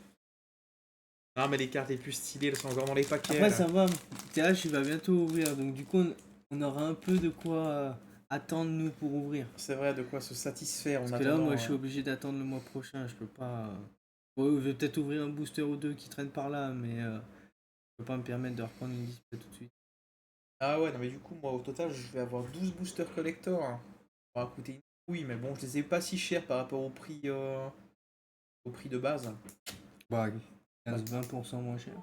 Non, mais les cartes les plus stylées, elles sont encore dans les paquets. Après, là. ça va. TH il va bientôt ouvrir, donc du coup, on aura un peu de quoi attendre nous pour ouvrir. C'est vrai, de quoi se satisfaire en Parce que là, attendant. moi, je suis obligé d'attendre le mois prochain. Je peux pas. Ouais, je vais peut-être ouvrir un booster ou deux qui traînent par là, mais je peux pas me permettre de reprendre une display tout de suite. Ah ouais, non, mais du coup, moi, au total, je vais avoir 12 boosters collector. Hein. Ça va coûter une couille, mais bon, je les ai pas si chers par rapport au prix de base. Bah, 15-20% moins cher.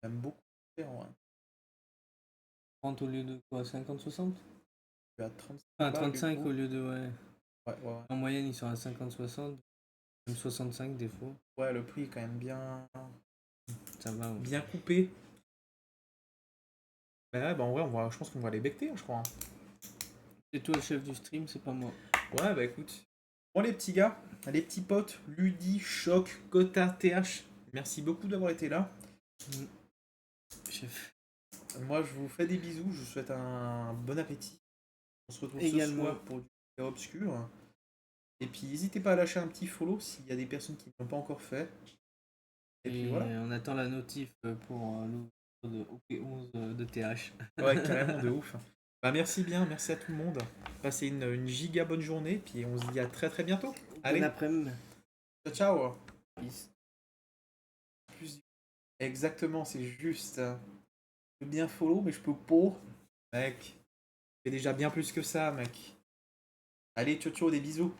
Même beaucoup cher, ouais. 30 au lieu de quoi? 50-60? Je suis à 35 Enfin, balles, du 35 coup. au lieu de. Ouais. Ouais, ouais, ouais. En moyenne, ils sont à 50-60. Même 65 des fois. Ouais, le prix est quand même bien, Ça va. Ouais. bien coupé. Ouais, bah en vrai, je pense qu'on va les becter, hein, je crois. Hein. C'est toi le chef du stream, c'est pas moi. Ouais, bah écoute. Bon, les petits gars, les petits potes, Ludi, Choc, Kota, TH, merci beaucoup d'avoir été là. Chef. Moi, je vous fais des bisous, je vous souhaite un bon appétit. On se retrouve ce Également. soir pour du Terre Obscur. Et puis, n'hésitez pas à lâcher un petit follow s'il y a des personnes qui ne l'ont pas encore fait. Et puis voilà. on attend la notif pour l'ouverture de OP11 de TH. Ouais, carrément de ouf. Bah, merci bien, merci à tout le monde. Passez une giga bonne journée, puis on se dit à très très bientôt. Allez, Bon après-midi. ciao ciao. Peace. Exactement, c'est juste. Je peux bien follow, mais je peux pas. Mec, c'est déjà bien plus que ça, mec. Allez, ciao ciao, des bisous.